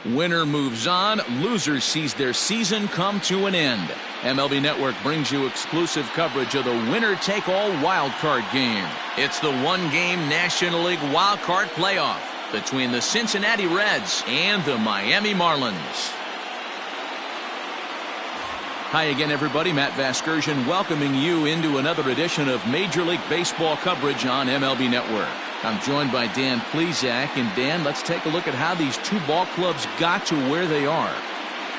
Winner moves on, loser sees their season come to an end. MLB Network brings you exclusive coverage of the winner-take-all wildcard game. It's the one-game National League wildcard playoff between the Cincinnati Reds and the Miami Marlins. Hi again, everybody. Matt Vasgersian welcoming you into another edition of Major League Baseball coverage on MLB Network. I'm joined by Dan Plesac, and Dan, let's take a look at how these two ball clubs got to where they are.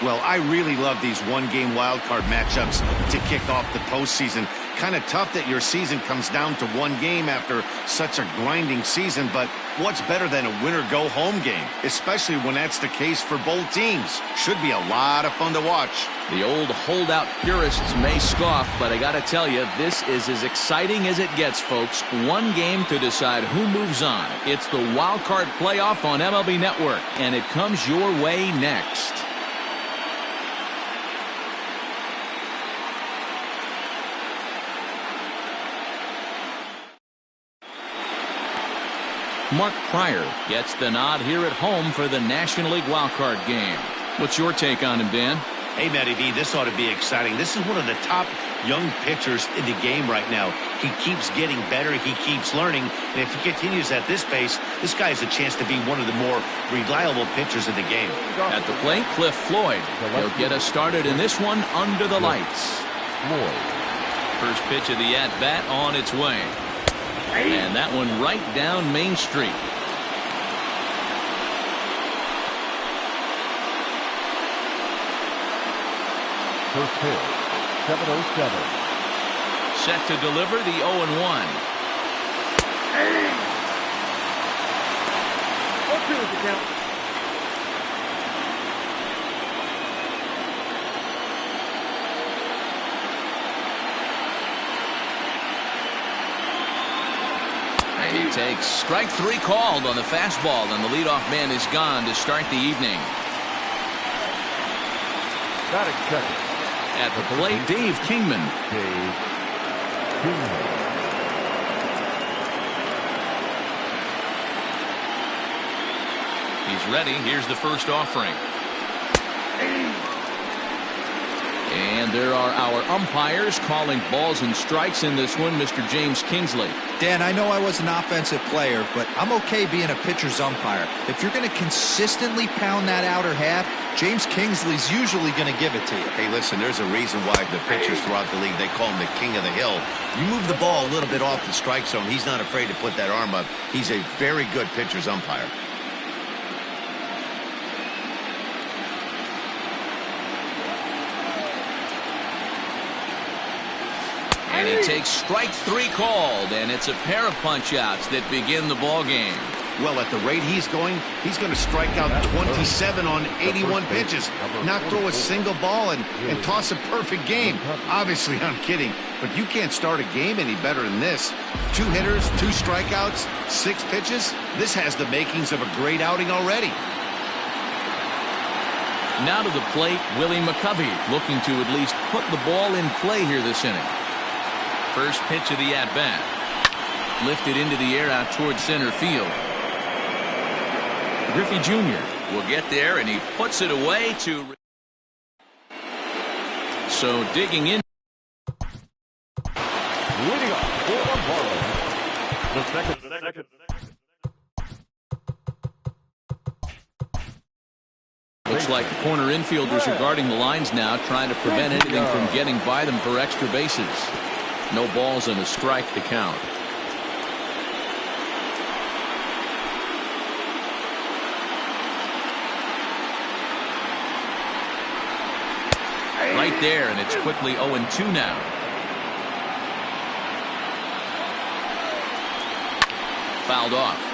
Well, I really love these one-game wildcard matchups to kick off the postseason. Kind of tough that your season comes down to one game after such a grinding season, but what's better than a winner-go-home game, especially when that's the case for both teams? Should be a lot of fun to watch. The old holdout purists may scoff, but I got to tell you, this is as exciting as it gets, folks. One game to decide who moves on. It's the wildcard playoff on MLB Network, and it comes your way next. Mark Pryor gets the nod here at home for the National League wildcard game. What's your take on him, Dan? Hey, Matty V, this ought to be exciting. This is one of the top young pitchers in the game right now. He keeps getting better. He keeps learning. And if he continues at this pace, this guy has a chance to be one of the more reliable pitchers in the game. At the plate, Cliff Floyd. He'll get us started in this one under the lights. First pitch of the at-bat on its way. And that one right down Main Street. First pitch, 7:07. Set to deliver the 0-1. He takes strike three called on the fastball, and the leadoff man is gone to start the evening. Batting second. At the plate, Dave Kingman. He's ready. Here's the first offering. And there are our umpires calling balls and strikes in this one, Mr. James Kingsley. Dan, I know I was an offensive player, but I'm okay being a pitcher's umpire. If you're going to consistently pound that outer half, James Kingsley's usually going to give it to you. Hey, listen, there's a reason why the pitchers throughout the league, they call him the king of the hill. You move the ball a little bit off the strike zone, he's not afraid to put that arm up. He's a very good pitcher's umpire. And he takes strike three called, and it's a pair of punch-outs that begin the ball game. Well, at the rate he's going to strike out 27 on 81 pitches, not throw a single ball, and toss a perfect game. Obviously, I'm kidding, but you can't start a game any better than this. 2 hitters, 2 strikeouts, 6 pitches. This has the makings of a great outing already. Now to the plate, Willie McCovey, looking to at least put the ball in play here this inning. First pitch of the at-bat. Lifted into the air out towards center field. Griffey Jr. will get there, and he puts it away to... So digging in. Leading off for the Marlins. The second. Looks like the corner infielders are guarding the lines now, trying to prevent anything from getting by them for extra bases. No balls and a strike to count. Right there, and it's quickly 0-2 now. Fouled off.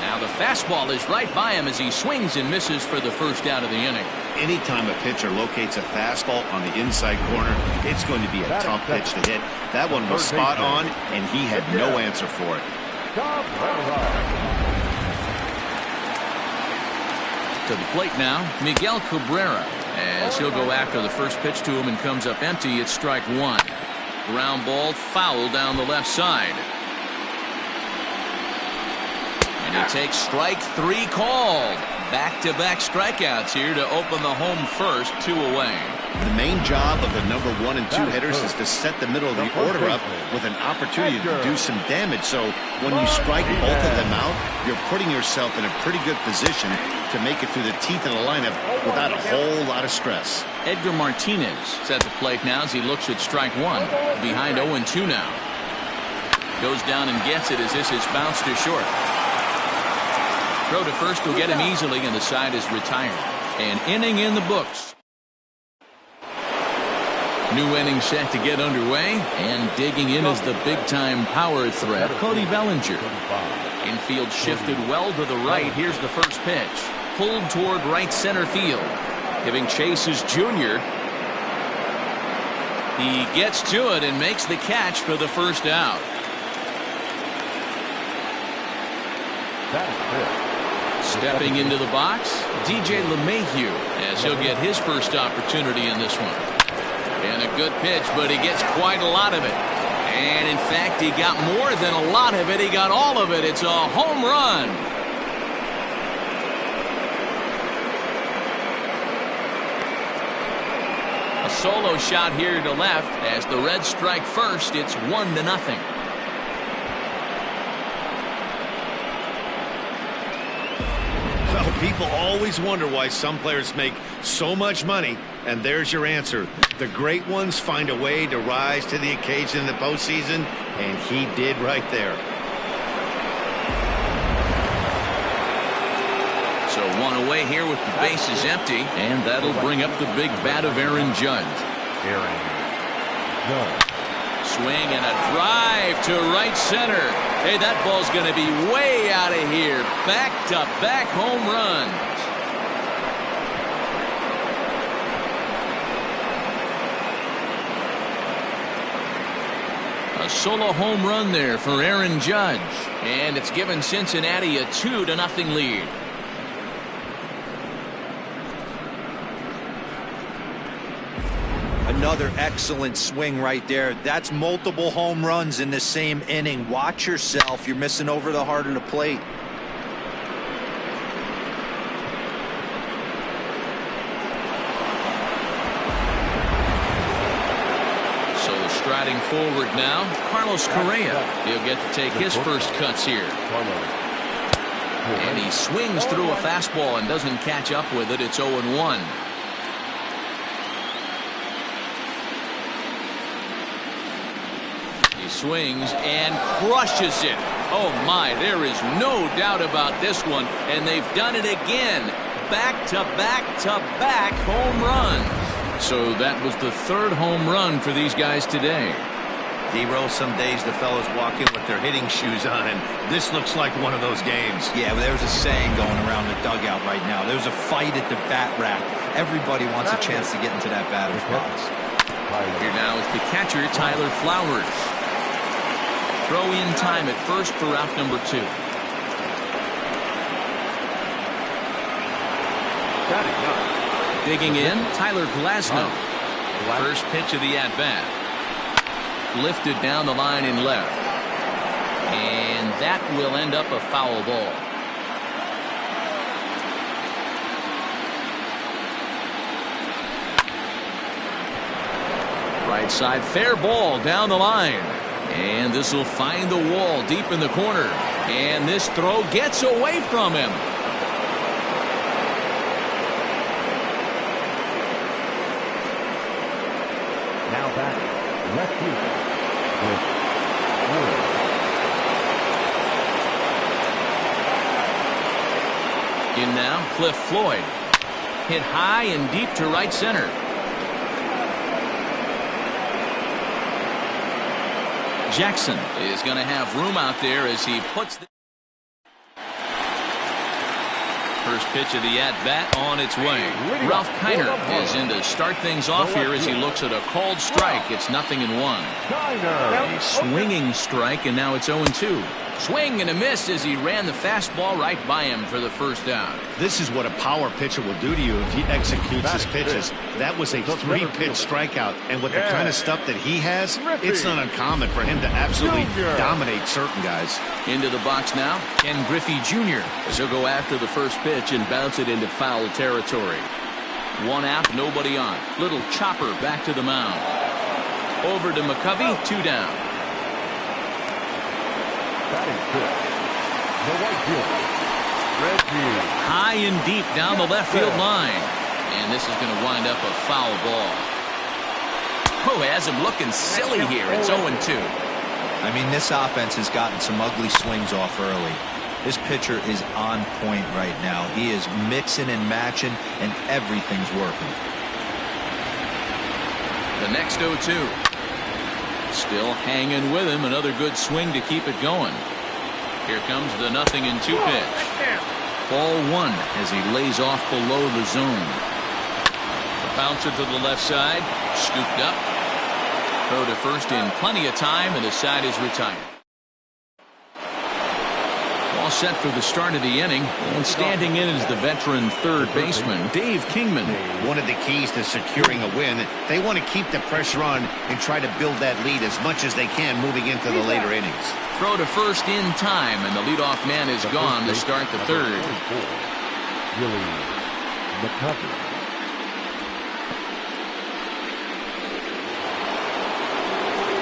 Now the fastball is right by him as he swings and misses for the first out of the inning. Anytime a pitcher locates a fastball on the inside corner, it's going to be a tough pitch to hit. That one was spot on, and he had no answer for it. To the plate now, Miguel Cabrera, as he'll go after the first pitch to him and comes up empty. It's strike one. Ground ball foul down the left side. And he takes strike 3 called. Back-to-back strikeouts here to open the home first, 2 away. The main job of the number 1 and 2 hitters is to set the middle of the order up with an opportunity to do some damage. So when you strike both of them out, you're putting yourself in a pretty good position to make it through the teeth of the lineup without a whole lot of stress. Edgar Martinez is at the plate now as he looks at strike 1. Behind 0-2 now. Goes down and gets it as this is bounced to short. Throw to first will get him easily, and the side is retired. An inning in the books. New inning set to get underway, and digging in is the big-time power threat, Cody Bellinger. Infield shifted well to the right. Here's the first pitch. Pulled toward right center field. Giving chase is Junior. He gets to it and makes the catch for the first out. Stepping into the box, DJ LeMahieu, as he'll get his first opportunity in this one. And a good pitch, but he gets quite a lot of it. And in fact, he got more than a lot of it. He got all of it. It's a home run. A solo shot here to left as the Reds strike first. It's 1-0. Well, people always wonder why some players make so much money, and there's your answer. The great ones find a way to rise to the occasion in the postseason, and he did right there. So 1 away here with the bases empty, and that'll bring up the big bat of Aaron Judge. Swing and a drive to right center. Hey, that ball's going to be way out of here. Back-to-back home runs. A solo home run there for Aaron Judge. And it's given Cincinnati a 2-0 lead. Another excellent swing right there. That's multiple home runs in the same inning. Watch yourself. You're missing over the heart of the plate. So striding forward now, Carlos Correa. He'll get to take his first cuts here. And he swings through a fastball and doesn't catch up with it. It's 0-1. Swings and crushes it. Oh my, there is no doubt about this one, and they've done it again. Back-to-back-to-back home runs. So that was the 3rd home run for these guys today. D-Roll, some days the fellas walk in with their hitting shoes on, and this looks like one of those games. Yeah, but there's a saying going around the dugout right now. There's a fight at the bat rack. Everybody wants a chance to get into that batter's box. Here now is the catcher, Tyler Flowers. Throw in time at first for route number 2. Digging in, Tyler Glasnow. First pitch of the at-bat. Lifted down the line in left. And that will end up a foul ball. Right side, fair ball down the line. And this will find the wall deep in the corner. And this throw gets away from him. Now back, left field In now, Cliff Floyd. Hit high and deep to right center. Jackson is going to have room out there as he puts the first pitch of the at-bat on its way. Ralph Kiner is in to start things off here as he looks at a called strike. It's 0-1. A swinging strike, and now it's 0-2. Swing and a miss as he ran the fastball right by him for the first out. This is what a power pitcher will do to you if he executes his pitches. That was a 3-pitch strikeout, and with the kind of stuff that he has, it's not uncommon for him to absolutely dominate certain guys. Into the box now, Ken Griffey Jr. as he'll go after the first pitch and bounce it into foul territory. 1 out, nobody on. Little chopper back to the mound. Over to McCovey, 2 down. High and deep down the left field line. And this is going to wind up a foul ball. Oh, has him looking silly here. It's 0-2. I mean, this offense has gotten some ugly swings off early. This pitcher is on point right now. He is mixing and matching, and everything's working. The next 0-2. Still hanging with him. Another good swing to keep it going. Here comes the 0-2 pitch. Ball 1 as he lays off below the zone. The bouncer to the left side. Scooped up. Throw to first in plenty of time, and the side is retired. All set for the start of the inning, and standing in is the veteran third baseman, Dave Kingman. One of the keys to securing a win, they want to keep the pressure on and try to build that lead as much as they can moving into the later innings. Throw to first in time, and the leadoff man is gone to start the third.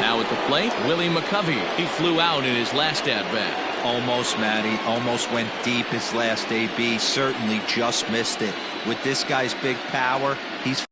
Now at the plate, Willie McCovey. He flew out in his last at-bat. Almost, Matty. Almost went deep his last AB. Certainly just missed it. With this guy's big power, he's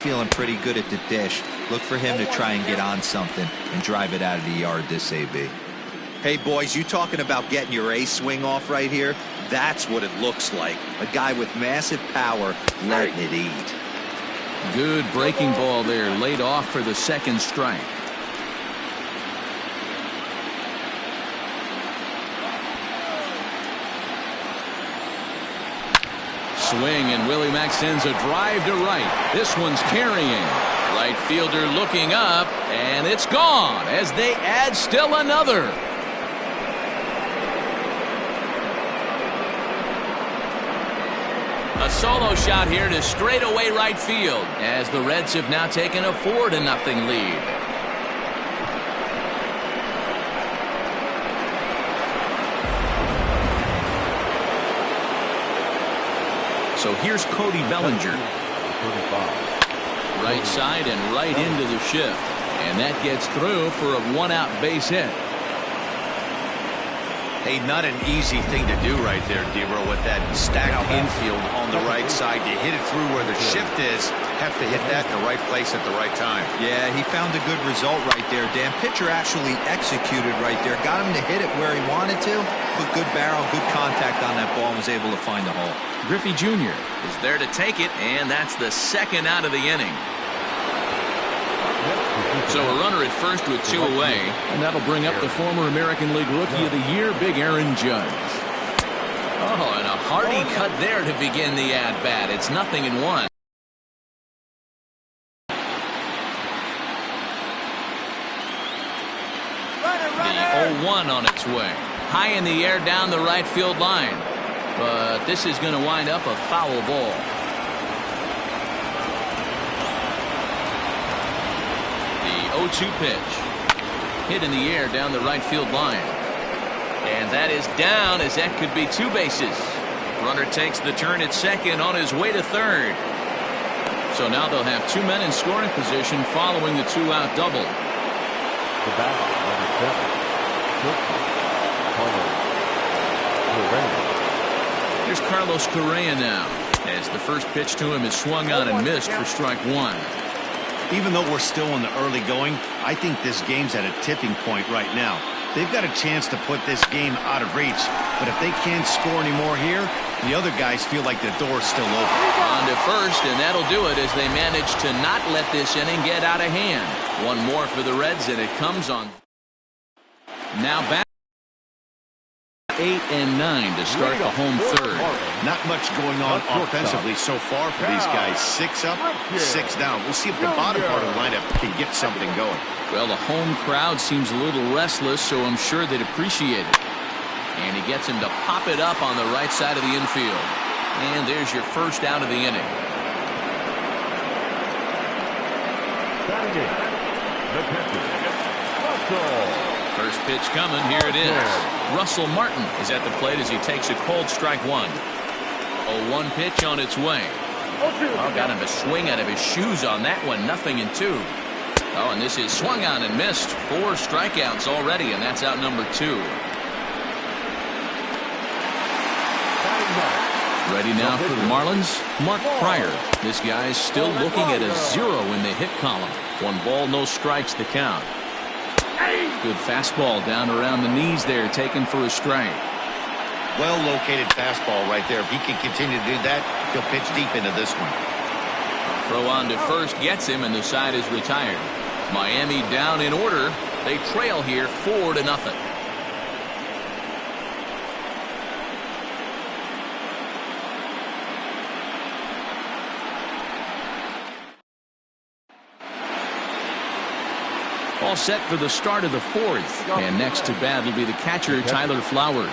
feeling pretty good at the dish. Look for him to try and get on something and drive it out of the yard this AB. Hey, boys, you talking about getting your ace swing off right here? That's what it looks like. A guy with massive power letting it eat. Good breaking ball there, laid off for the second strike. Swing, and Willie Mack sends a drive to right. This one's carrying. Right fielder looking up, and it's gone as they add still another. A solo shot here to straightaway right field as the Reds have now taken a 4-0 lead. So here's Cody Bellinger. Right side and right into the shift. And that gets through for a one-out base hit. Hey, not an easy thing to do right there, Debro, with that stacked infield on the right side. You hit it through where the shift is, have to hit that in the right place at the right time. Yeah, he found a good result right there, Dan. Pitcher actually executed right there. Got him to hit it where he wanted to. Put good barrel, good contact on that ball, and was able to find the hole. Griffey Jr. is there to take it, and that's the second out of the inning. So a runner at first with 2 away, and that'll bring up the former American League Rookie of the Year, Big Aaron Judge. Oh, and a hearty cut there to begin the at-bat. It's 0-1. The 0-1 on its way. High in the air down the right field line. But this is going to wind up a foul ball. The 0-2 pitch. Hit in the air down the right field line. And that is down, as that could be 2 bases. Runner takes the turn at second on his way to third. So now they'll have 2 men in scoring position following the 2-out double. The batter, number 7. Here's Carlos Correa now, as the first pitch to him is swung on and missed for strike 1. Even though we're still in the early going, I think this game's at a tipping point right now. They've got a chance to put this game out of reach, but if they can't score anymore here, the other guys feel like the door's still open. On to first, and that'll do it as they manage to not let this inning get out of hand. One more for the Reds, and it comes on. Now back 8 and 9 to start the home third. Not much going on offensively so far for these guys. 6 up, 6 down. We'll see if the bottom part of the lineup can get something going. Well, the home crowd seems a little restless, so I'm sure they'd appreciate it. And he gets him to pop it up on the right side of the infield. And there's your first out of the inning. The pitcher, First pitch coming. Here it is. Russell Martin is at the plate as he takes a cold strike 1. 0-1 pitch on its way. Oh, got him to swing out of his shoes on that one. 0-2. Oh, and this is swung on and missed. 4 strikeouts already, and that's out number 2. Ready now for the Marlins, Mark Pryor. This guy's still looking at a 0 in the hit column. 1 ball, no strikes to count. Good fastball down around the knees there, taken for a strike. Well located fastball right there. If he can continue to do that, he'll pitch deep into this one. Throw on to first gets him, and the side is retired. Miami down in order. They trail here 4-0. All set for the start of the 4th. And next to bat will be the catcher, Tyler Flowers.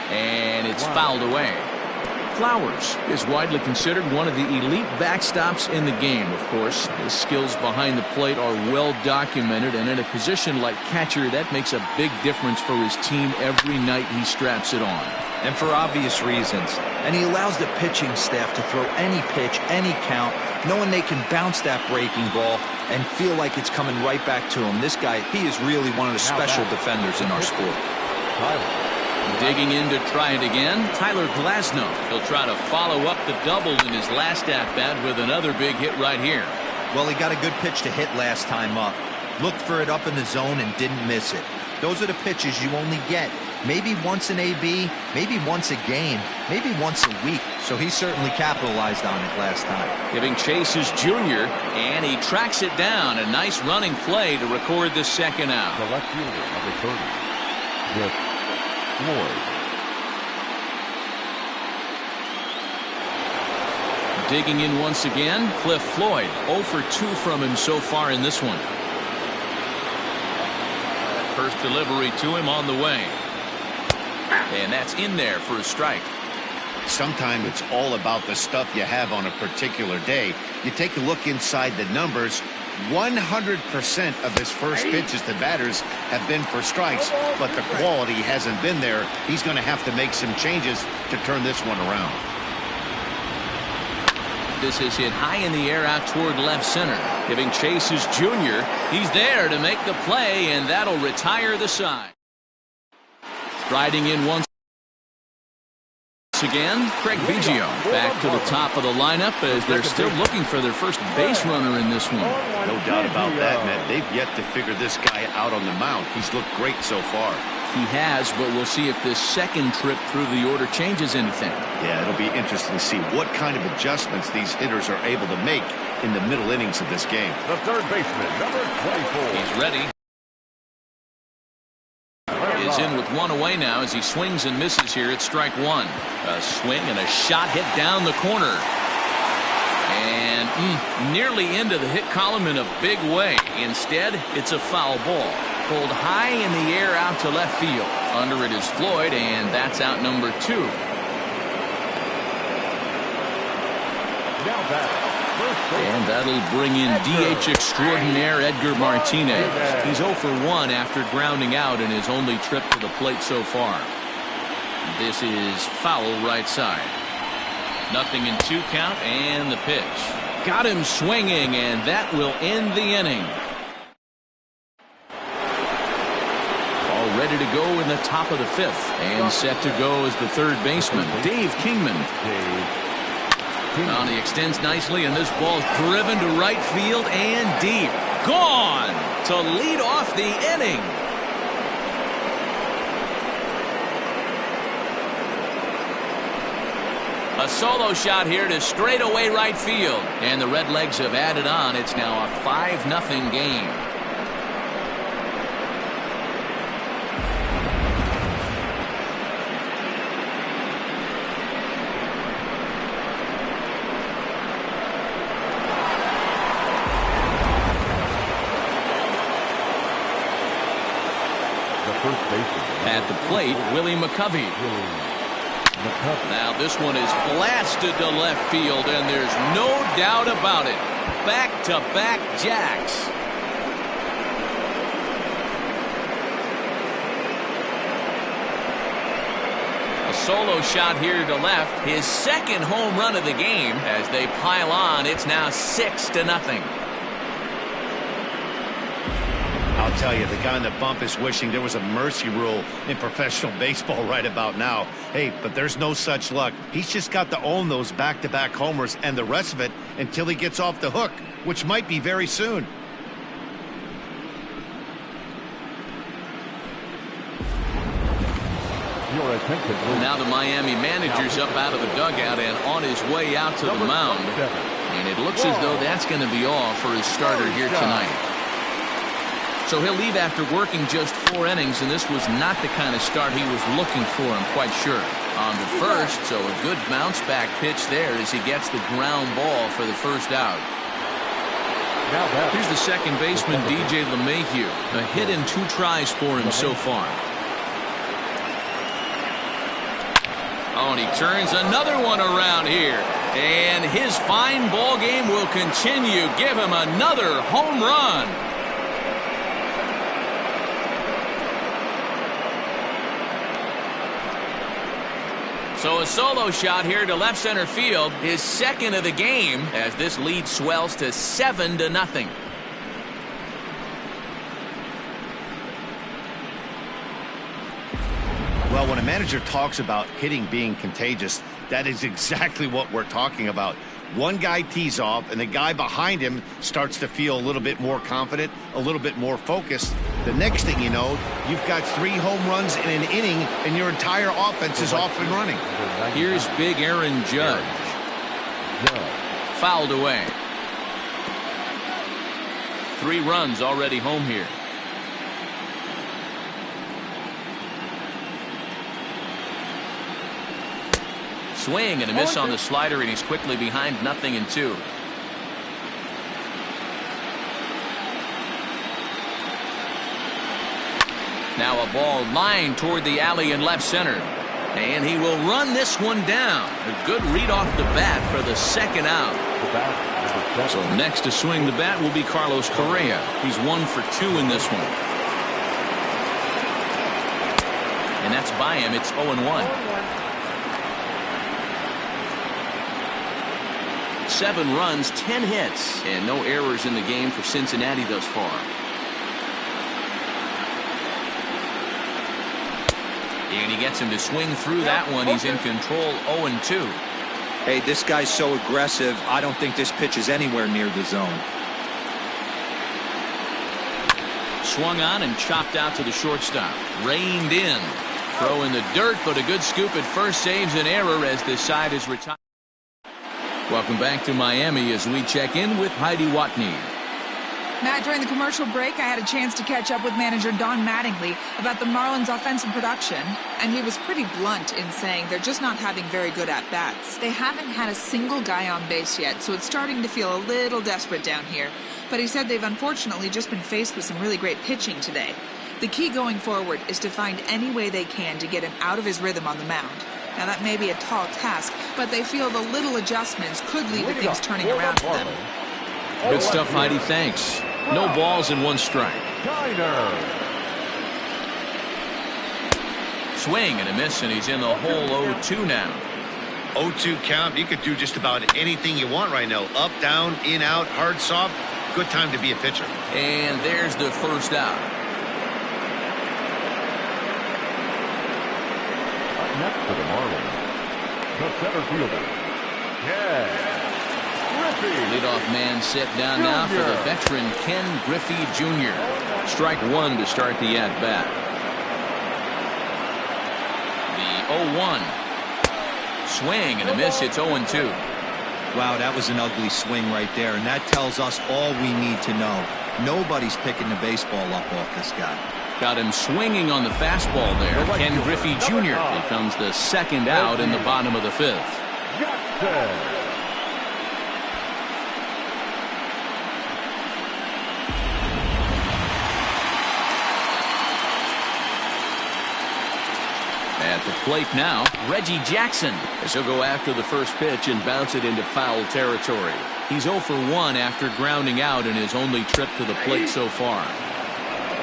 And it's fouled away. Flowers is widely considered one of the elite backstops in the game, of course. His skills behind the plate are well documented, and in a position like catcher, that makes a big difference for his team every night he straps it on. And for obvious reasons. And he allows the pitching staff to throw any pitch, any count, knowing they can bounce that breaking ball and feel like it's coming right back to him. This guy, he is really one of the special defenders in our sport. Digging in to try it again, Tyler Glasnow. He'll try to follow up the double in his last at-bat with another big hit right here. Well, he got a good pitch to hit last time up. Looked for it up in the zone and didn't miss it. Those are the pitches you only get maybe once in AB, maybe once a game, maybe once a week. So he certainly capitalized on it last time. Giving chase his junior, and he tracks it down. A nice running play to record the second out. The left fielder, number 30, Cliff Floyd. Digging in once again, Cliff Floyd. 0 for 2 from him so far in this one. First delivery to him on the way. And that's in there for a strike. Sometimes it's all about the stuff you have on a particular day. You take a look inside the numbers. 100% of his first pitches to batters have been for strikes, but the quality hasn't been there. He's going to have to make some changes to turn this one around. This is hit high in the air out toward left center. Giving chase his junior. He's there to make the play, and that'll retire the side. Riding in once again, Craig Biggio back to the top of the lineup as they're still looking for their first base runner in this one. No doubt about that, man. They've yet to figure this guy out on the mound. He's looked great so far. He has, but we'll see if this second trip through the order changes anything. Yeah, it'll be interesting to see what kind of adjustments these hitters are able to make in the middle innings of this game. The third baseman, number 24. He's ready. Is in with one away now as he swings and misses here at strike one. A swing and a shot hit down the corner. And nearly into the hit column in a big way. Instead, it's a foul ball. Pulled high in the air out to left field. Under it is Floyd, and that's out number 2. Now back. And that'll bring in DH extraordinaire Edgar Martinez. He's 0 for 1 after grounding out in his only trip to the plate so far. This is foul right side. 0-2 count, and the pitch. Got him swinging, and that will end the inning. All ready to go in the top of the 5th. And set to go as the third baseman, Dave Kingman. He extends nicely, and this ball's driven to right field and deep. Gone to lead off the inning. A solo shot here to straightaway right field. And the Redlegs have added on. It's now a 5-0 game. At the plate, Willie McCovey. Now this one is blasted to left field, and there's no doubt about it. Back-to-back jacks. A solo shot here to left. His second home run of the game. As they pile on, it's now 6-0. I'll tell you, the guy on the bump is wishing there was a mercy rule in professional baseball right about now. Hey, but there's no such luck. He's just got to own those back-to-back homers and the rest of it until he gets off the hook, which might be very soon. Now the Miami manager's up out of the dugout and on his way out to the mound. And it looks as though that's going to be all for his starter here tonight. So he'll leave after working just 4 innings, and this was not the kind of start he was looking for, I'm quite sure. On the first, so a good bounce-back pitch there as he gets the ground ball for the first out. Here's the second baseman, DJ LeMahieu. A hit in 2 tries for him so far. Oh, and he turns another one around here. And his fine ball game will continue. Give him another home run. So a solo shot here to left center field, his second of the game, as this lead swells to 7-0. Well, when a manager talks about hitting being contagious, that is exactly what we're talking about. One guy tees off, and the guy behind him starts to feel a little bit more confident, a little bit more focused. The next thing you know, you've got 3 home runs in an inning, and your entire offense is off and running. Here's big Aaron Judge. Fouled away. 3 runs already home here. Swing and a miss on the slider, and he's quickly behind 0-2. Now a ball lined toward the alley in left center. And he will run this one down. A good read off the bat for the second out. So next to swing the bat will be Carlos Correa. He's 1 for 2 in this one. And that's by him. It's 0-1. 7 runs, 10 hits, and no errors in the game for Cincinnati thus far. And he gets him to swing through that one. He's in control, 0-2. Hey, this guy's so aggressive, I don't think this pitch is anywhere near the zone. Swung on and chopped out to the shortstop. Reined in. Throw in the dirt, but a good scoop at first saves an error as this side is retired. Welcome back to Miami as we check in with Heidi Watney. Matt, during the commercial break, I had a chance to catch up with manager Don Mattingly about the Marlins' offensive production, and he was pretty blunt in saying they're just not having very good at-bats. They haven't had a single guy on base yet, so it's starting to feel a little desperate down here. But he said they've unfortunately just been faced with some really great pitching today. The key going forward is to find any way they can to get him out of his rhythm on the mound. Now, that may be a tall task, but they feel the little adjustments could lead to things turning around for them. Good stuff, Heidi. Thanks. No balls and 1 strike. Swing and a miss, and he's in the hole 0-2 now. 0-2 count. You could do just about anything you want right now. Up, down, in, out, hard, soft. Good time to be a pitcher. And there's the first out. Next to the Marlins, the center fielder, Leadoff man set down now for the veteran Ken Griffey Jr. Strike 1 to start the at-bat. The 0-1. Swing and a miss. It's 0-2. Wow, that was an ugly swing right there, and that tells us all we need to know. Nobody's picking the baseball up off this guy. Got him swinging on the fastball there. Ken Griffey Jr. becomes the second out in the bottom of the 5th. At the plate now, Reggie Jackson, as he'll go after the first pitch and bounce it into foul territory. He's 0 for 1 after grounding out in his only trip to the plate so far.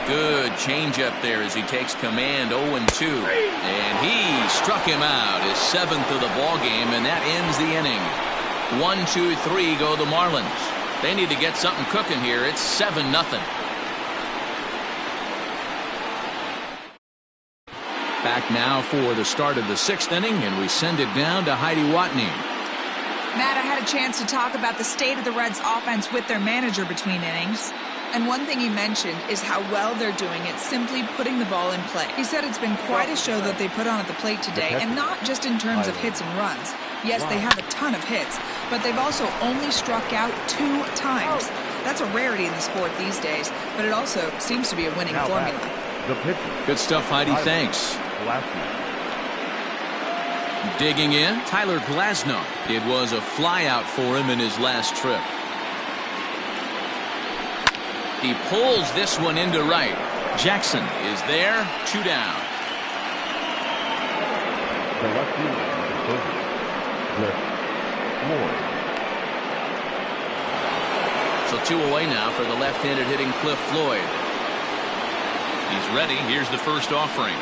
Good changeup there as he takes command. 0-2, and he struck him out, his 7th of the ball game, and that ends the inning. 1, 2, 3 go the Marlins. They need to get something cooking here. It's 7-0. Back now for the start of the 6th inning, and we send it down to Heidi Watney. Matt, I had a chance to talk about the state of the Reds' offense with their manager between innings. And one thing he mentioned is how well they're doing at simply putting the ball in play. He said it's been quite a show that they put on at the plate today, and not just in terms of hits and runs. Yes, they have a ton of hits, but they've also only struck out 2 times. That's a rarity in the sport these days, but it also seems to be a winning formula. Good stuff, Heidi. Thanks. Digging in, Tyler Glasnow. It was a flyout for him in his last trip. He pulls this one into right. Jackson is there, 2 down. So 2 away now for the left-handed hitting Cliff Floyd. He's ready. Here's the first offering.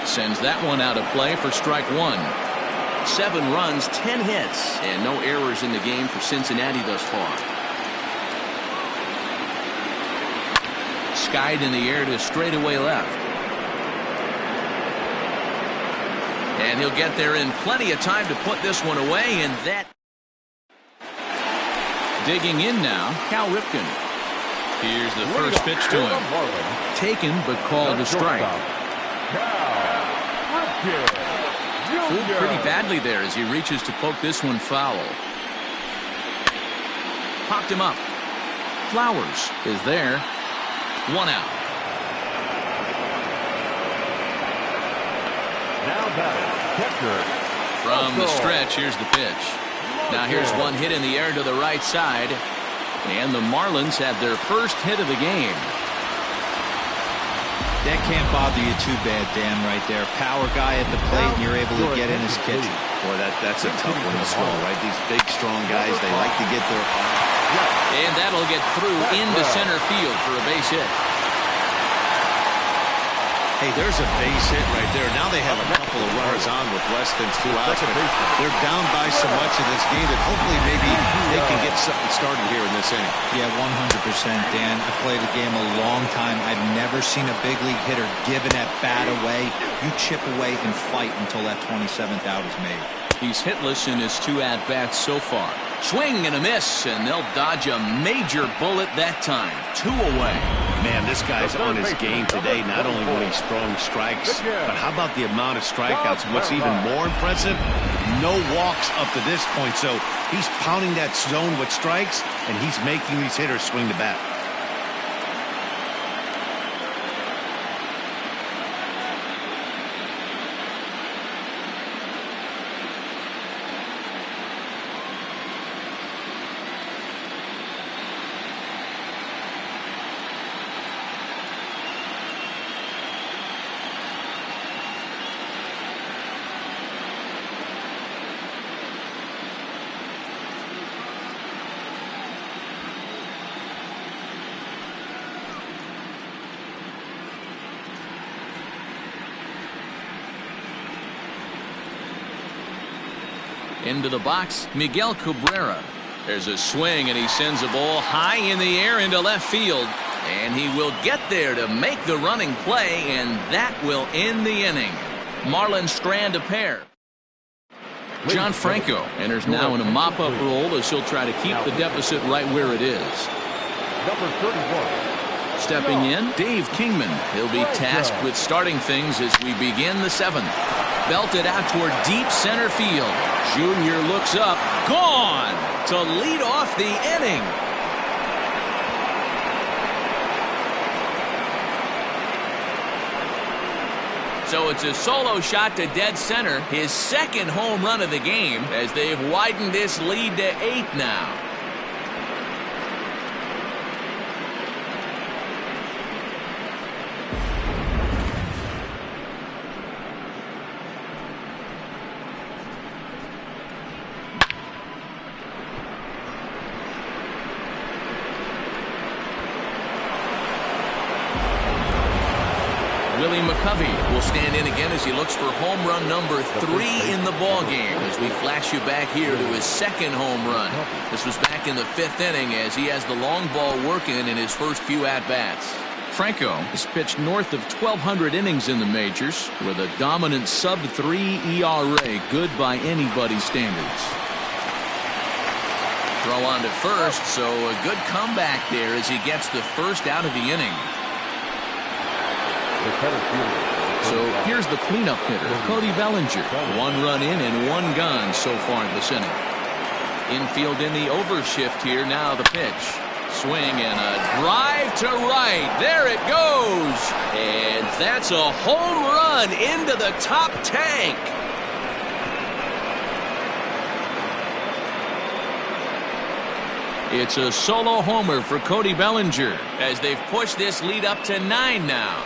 Sends that one out of play for strike 1. 7 runs, 10 hits, and no errors in the game for Cincinnati thus far. Skied in the air to straightaway left. And he'll get there in plenty of time to put this one away, and that. Digging in now, Cal Ripken. Here's the first pitch to him. Taken, but called a strike. Fooled pretty badly there as he reaches to poke this one foul. Popped him up. Flowers is there. 1 out. Now batting, catcher. From the stretch, here's the pitch. Now here's one hit in the air to the right side. And the Marlins have their first hit of the game. That can't bother you too bad, Dan, right there. Power guy at the plate, and you're able to get in his kitchen. Boy, that's a tough one to swallow, right? These big, strong guys, they like to get their... And that'll get through into center field for a base hit. Hey, there's a base hit right there. Now they have a couple of runners on with less than 2 outs. They're down by so much in this game that hopefully maybe they can get something started here in this inning. Yeah, 100%, Dan. I played the game a long time. I've never seen a big league hitter give an at-bat away. You chip away and fight until that 27th out is made. He's hitless in his 2 at-bats so far. Swing and a miss, and they'll dodge a major bullet that time. 2 away. Man, this guy's on his game today, not only when he's throwing strikes, but how about the amount of strikeouts? What's even more impressive, no walks up to this point. So he's pounding that zone with strikes, and he's making these hitters swing the bat. Into the box, Miguel Cabrera. There's a swing, and he sends a ball high in the air into left field. And he will get there to make the running play, and that will end the inning. Marlins strand a pair. John Franco enters now in a mop-up role as he'll try to keep the deficit right where it is. Number 31. Stepping in, Dave Kingman. He'll be tasked with starting things as we begin the 7th. Belted out toward deep center field. Junior looks up. Gone to lead off the inning. So it's a solo shot to dead center. His 2nd home run of the game as they've widened this lead to 8 now. Willie McCovey will stand in again as he looks for home run number 3 in the ballgame as we flash you back here to his 2nd home run. This was back in the 5th inning as he has the long ball working in his first few at-bats. Franco has pitched north of 1,200 innings in the majors with a dominant sub-3 ERA, good by anybody's standards. Throw on to first, so a good comeback there as he gets the first out of the inning. So here's the cleanup hitter, Cody Bellinger. 1 run in and 1 gone so far this inning. Infield in the overshift here. Now the pitch. Swing and a drive to right. There it goes. And that's a home run into the top tank. It's a solo homer for Cody Bellinger as they've pushed this lead up to 9 now.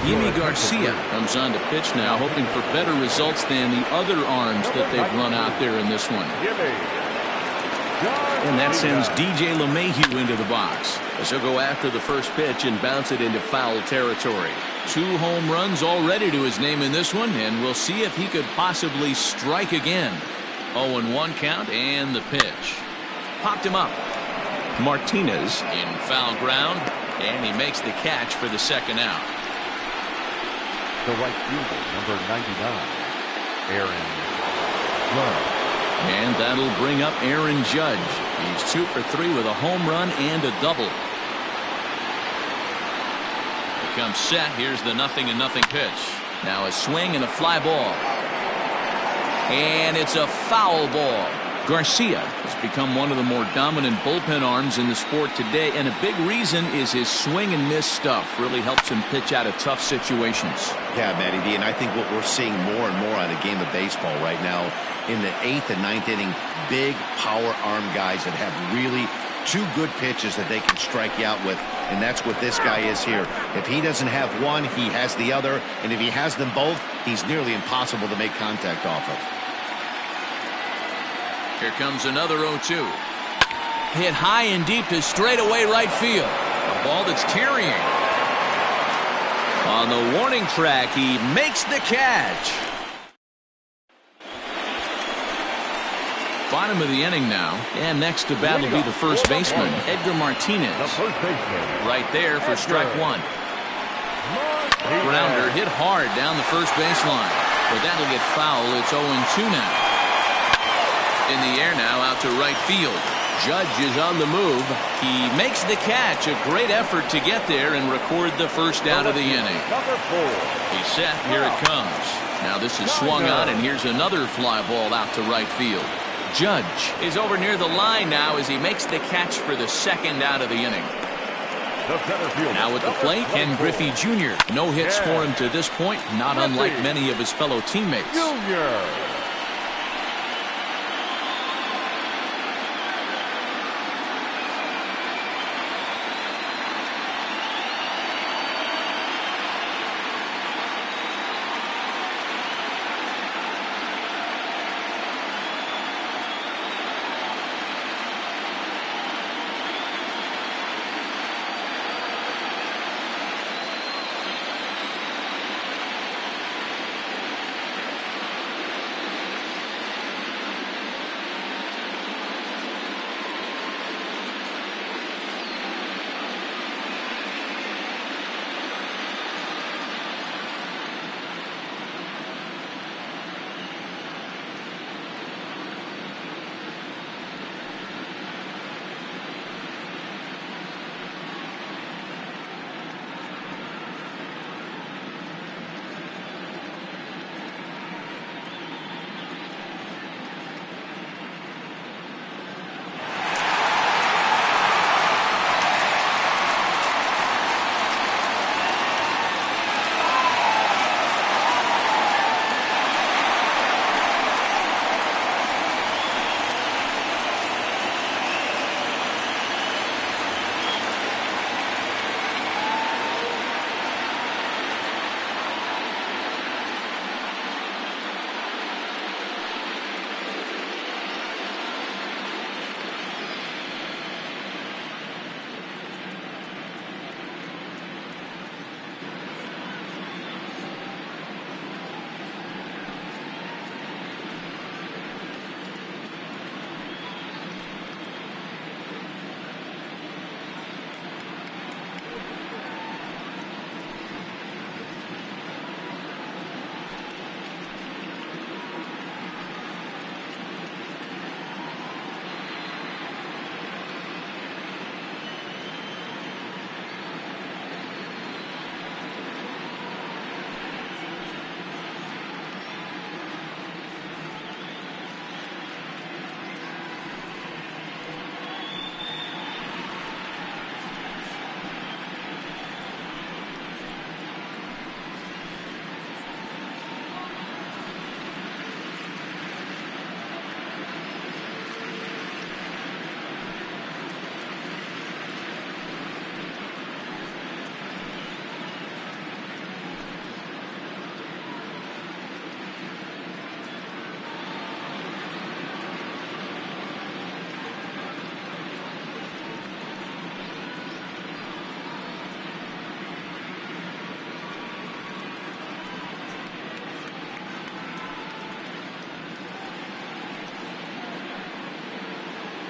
Yimi Garcia comes on to pitch now, hoping for better results than the other arms that they've run out there in this one. And that sends DJ LeMahieu into the box, as he'll go after the first pitch and bounce it into foul territory. 2 home runs already to his name in this one, and we'll see if he could possibly strike again. 0-1 count, and the pitch. Popped him up. Martinez in foul ground, and he makes the catch for the second out. The right fielder, number 99, Aaron Judge. And that'll bring up Aaron Judge. He's 2 for 3 with a home run and a double. He comes set. Here's the 0-0 pitch. Now a swing and a fly ball. And it's a foul ball. Garcia has become one of the more dominant bullpen arms in the sport today, and a big reason is his swing and miss stuff. Really helps him pitch out of tough situations. Yeah, Matty D, and I think what we're seeing more and more on the game of baseball right now in the 8th and 9th inning, big power arm guys that have really 2 good pitches that they can strike you out with, and that's what this guy is here. If he doesn't have one, he has the other, and if he has them both, he's nearly impossible to make contact off of. Here comes another 0-2. Hit high and deep to straightaway right field. A ball that's carrying. On the warning track, he makes the catch. Bottom of the inning now, and next to bat will be the first baseman, Edgar Martinez. Right there for strike 1. Grounder hit hard down the first baseline, but that'll get foul. It's 0-2 now. In the air now, out to right field. Judge is on the move. He makes the catch. A great effort to get there and record the first out of the inning. He's set. Here it comes. Now this is swung on, and here's another fly ball out to right field. Judge is over near the line now as he makes the catch for the second out of the inning. Now at the plate, Ken Griffey Jr. No hits for him to this point, not unlike many of his fellow teammates.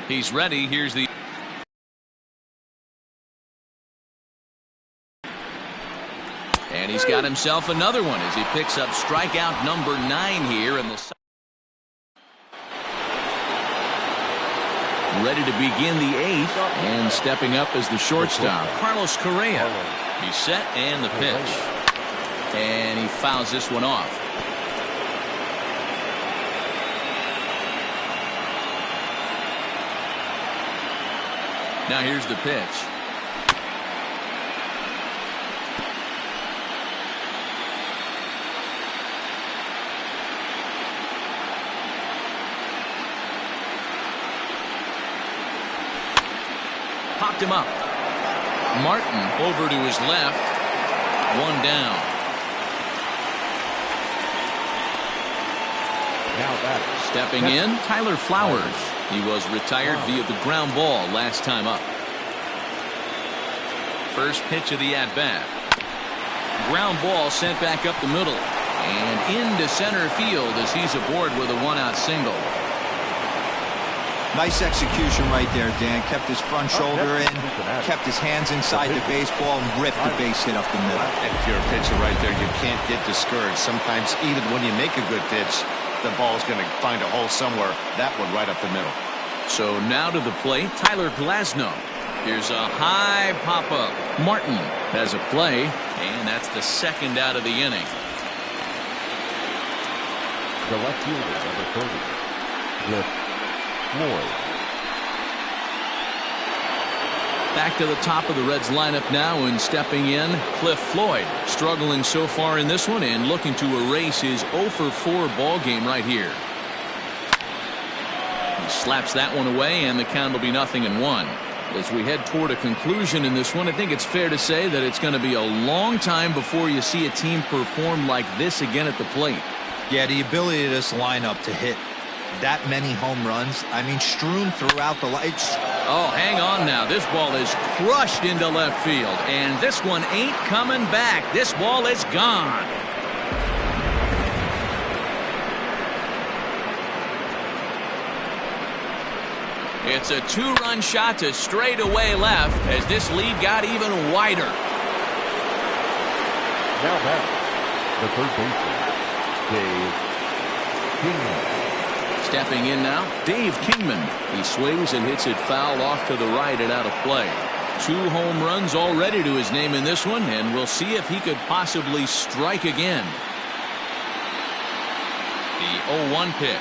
He's ready. Here's the and he's got himself another one as he picks up strikeout number 9 here in the ready to begin the 8th, and stepping up as the shortstop, Carlos Correa. He's set, and the pitch, and he fouls this one off. Now here's the pitch. Popped him up. Martin over to his left. One down. Now back. Stepping in, Tyler Flowers. He was retired via the ground ball last time up. First pitch of the at-bat. Ground ball sent back up the middle. And into center field as he's aboard with a one-out single. Nice execution right there, Dan. Kept his front shoulder in, kept his hands inside the baseball, and ripped the base hit up the middle. And if you're a pitcher right there, you can't get discouraged. Sometimes even when you make a good pitch, the ball's going to find a hole somewhere. That one right up the middle. So now to the plate, Tyler Glasnow. Here's a high pop-up. Martin has a play, and that's the second out of the inning. The left fielder, number 30, Cliff Floyd. Back to the top of the Reds lineup now, and stepping in, Cliff Floyd. Struggling so far in this one and looking to erase his 0-for-4 ball game right here. He slaps that one away, and the count will be 0-1. As we head toward a conclusion in this one, I think it's fair to say that it's going to be a long time before you see a team perform like this again at the plate. Yeah, the ability of this lineup to hit that many home runs, I mean, strewn throughout the lights. Oh, hang on now. This ball is crushed into left field, and this one ain't coming back. This ball is gone. It's a 2-run shot to straightaway left as this lead got even wider. Now back, the third baseman, Dave Kingman. Stepping in now, Dave Kingman. He swings and hits it foul off to the right and out of play. 2 home runs already to his name in this one, and we'll see if he could possibly strike again. The 0-1 pitch.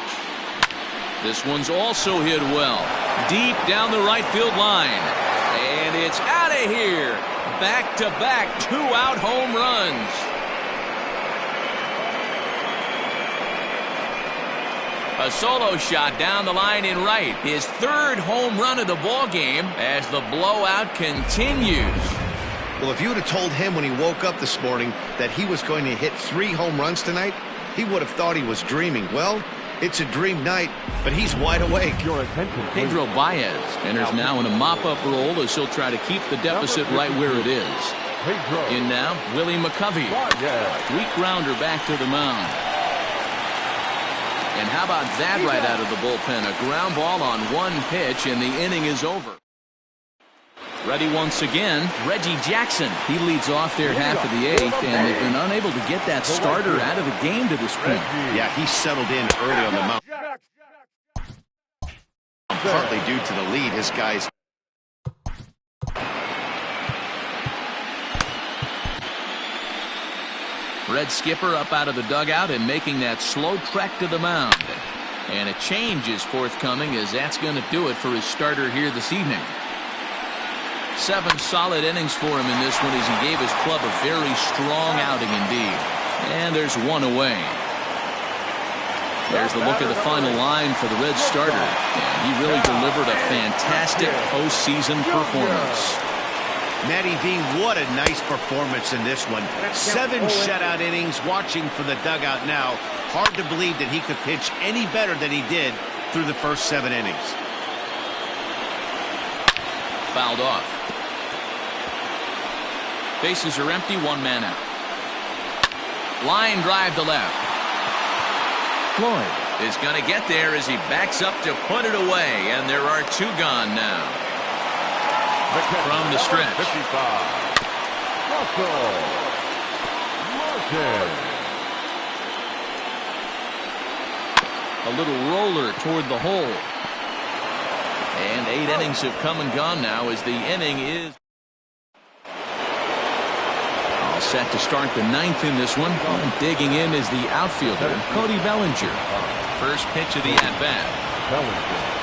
This one's also hit well. Deep down the right field line. And it's out of here. Back-to-back 2-out home runs. A solo shot down the line in right. His 3rd home run of the ball game as the blowout continues. Well, if you would have told him when he woke up this morning that he was going to hit 3 home runs tonight, he would have thought he was dreaming. Well, it's a dream night, but he's wide awake. Your attention, please. Pedro Baez enters now in a mop-up role as he'll try to keep the deficit right where it is. Pedro. In now, Willie McCovey. Weak grounder back to the mound. And how about that right out of the bullpen? A ground ball on 1 pitch, and the inning is over. Ready once again, Reggie Jackson. He leads off their half of the 8th, and they've been unable to get that starter out of the game to this point. Yeah, he settled in early on the mound. Partly due to the lead his guys. Red skipper up out of the dugout and making that slow trek to the mound. And a change is forthcoming, as that's going to do it for his starter here this evening. 7 solid innings for him in this one as he gave his club a very strong outing indeed. And there's 1 away. There's the look at the final line for the Reds starter. And he really delivered a fantastic postseason performance. Matty V, what a nice performance in this one. 7 shutout innings. Watching from the dugout now, hard to believe that he could pitch any better than he did through the first 7 innings. Fouled off. Bases are empty, 1 man out. Line drive to left. Floyd is going to get there as he backs up to put it away, and there are 2 gone now. From the stretch. 55. Russell Martin. A little roller toward the hole. And 8 innings have come and gone now as the inning is all set to start the 9th in this one. And digging in is the outfielder, Cody Bellinger. First pitch of the at-bat. Bellinger.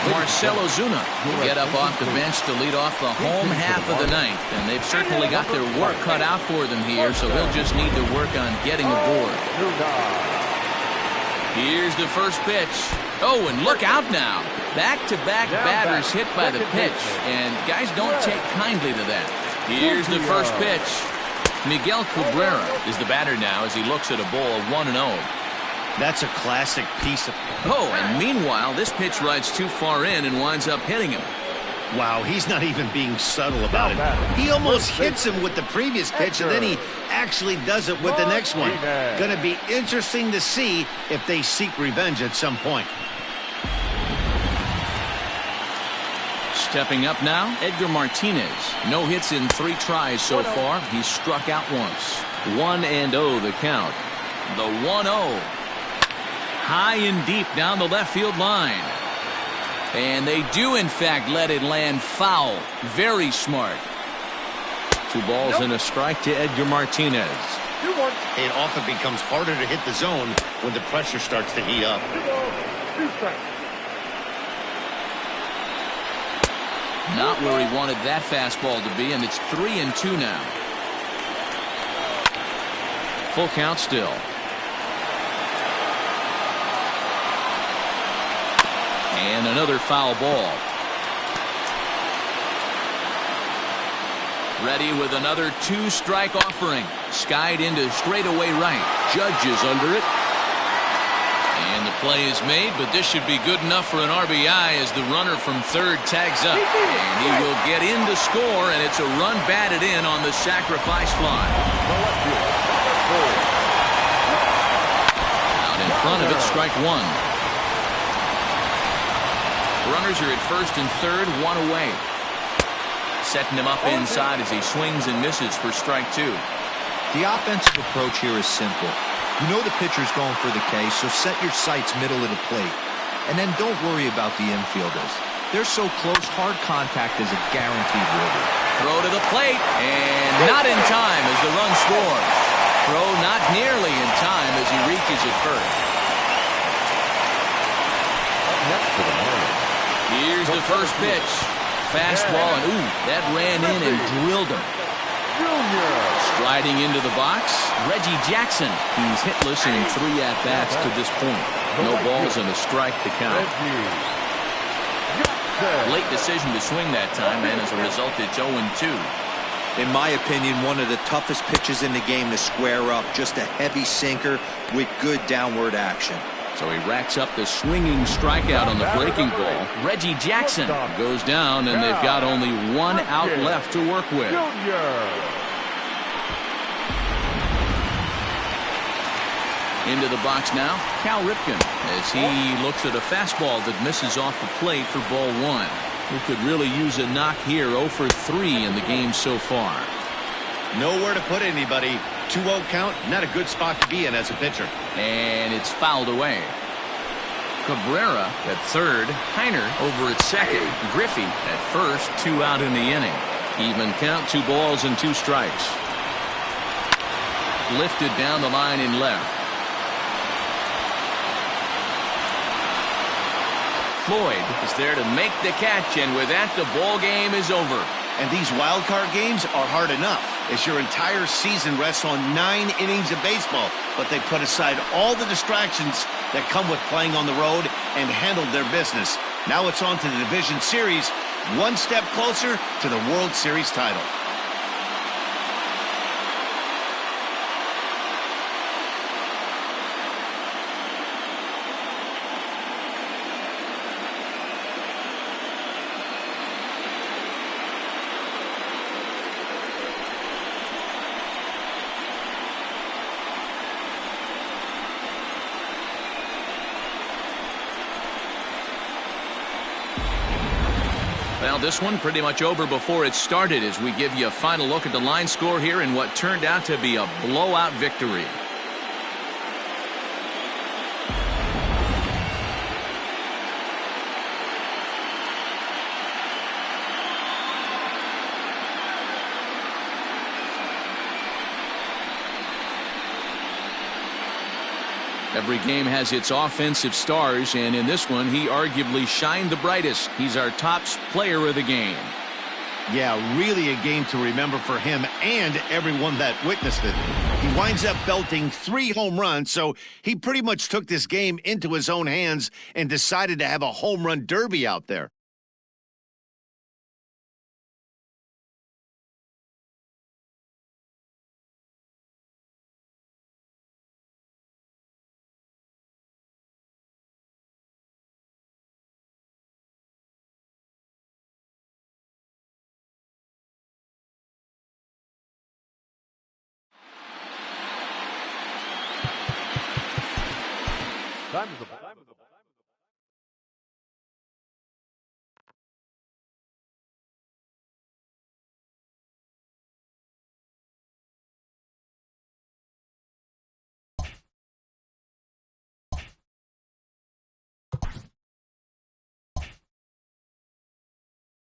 Marcell Ozuna will get up off the bench to lead off the home half of the 9th, and they've certainly got their work cut out for them here, so he'll just need to work on getting aboard. Here's the first pitch. Oh, and look out now. Back-to-back batters hit by the pitch, and guys don't take kindly to that. Here's the first pitch. Miguel Cabrera is the batter now as he looks at a ball of 1-0. That's a classic piece of... Oh, and meanwhile, this pitch rides too far in and winds up hitting him. Wow, he's not even being subtle about it. He almost hits him with the previous pitch, and then he actually does it with the next one. Going to be interesting to see if they seek revenge at some point. Stepping up now, Edgar Martinez. No hits in 3 tries so far. He's struck out once. 1-0 the count. The 1-0. High and deep down the left field line. And they do, in fact, let it land foul. Very smart. 2 balls and a strike to Edgar Martinez. It often becomes harder to hit the zone when the pressure starts to heat up. 2 strikes. Not where he wanted that fastball to be, and it's 3-2 now. Full count still. And another foul ball. Ready with another 2-strike offering. Skied into straightaway right. Judge is under it. And the play is made, but this should be good enough for an RBI as the runner from third tags up. And he will get in to score, and it's a run batted in on the sacrifice fly. Out in front of it, strike 1. Runners are at first and third, 1 away. Setting him up inside as he swings and misses for strike 2. The offensive approach here is simple. You know the pitcher's going for the K, so set your sights middle of the plate. And then don't worry about the infielders. They're so close, hard contact is a guaranteed winner. Throw to the plate, and not in time as the run scores. Throw not nearly in time as he reaches it first. Next to the Marlins. Here's the first pitch. Fastball, and ooh, that ran in and drilled him. Striding into the box, Reggie Jackson. He's hitless in 3 at-bats to this point. No balls and a strike to count. Late decision to swing that time, and as a result, it's 0-2. In my opinion, one of the toughest pitches in the game to square up. Just a heavy sinker with good downward action. So he racks up the swinging strikeout on the breaking ball. Reggie Jackson goes down, and they've got only 1 out left to work with. Into the box now, Cal Ripken, as he looks at a fastball that misses off the plate for ball 1. Who could really use a knock here, 0 for 3 in the game so far. Nowhere to put anybody. 2-0 count, not a good spot to be in as a pitcher. And it's fouled away. Cabrera at third, Heiner over at second, Griffey at first, 2 out in the inning. Even count, 2 balls and 2 strikes. Lifted down the line in left. Floyd is there to make the catch, and with that, the ball game is over. And these wild card games are hard enough, as your entire season rests on 9 innings of baseball. But they put aside all the distractions that come with playing on the road and handled their business. Now it's on to the division series, 1 step closer to the World Series title. Well, this one pretty much over before it started as we give you a final look at the line score here in what turned out to be a blowout victory. Every game has its offensive stars, and in this one, he arguably shined the brightest. He's our top player of the game. Yeah, really a game to remember for him and everyone that witnessed it. He winds up belting 3 home runs, so he pretty much took this game into his own hands and decided to have a home run derby out there. Time to the ball.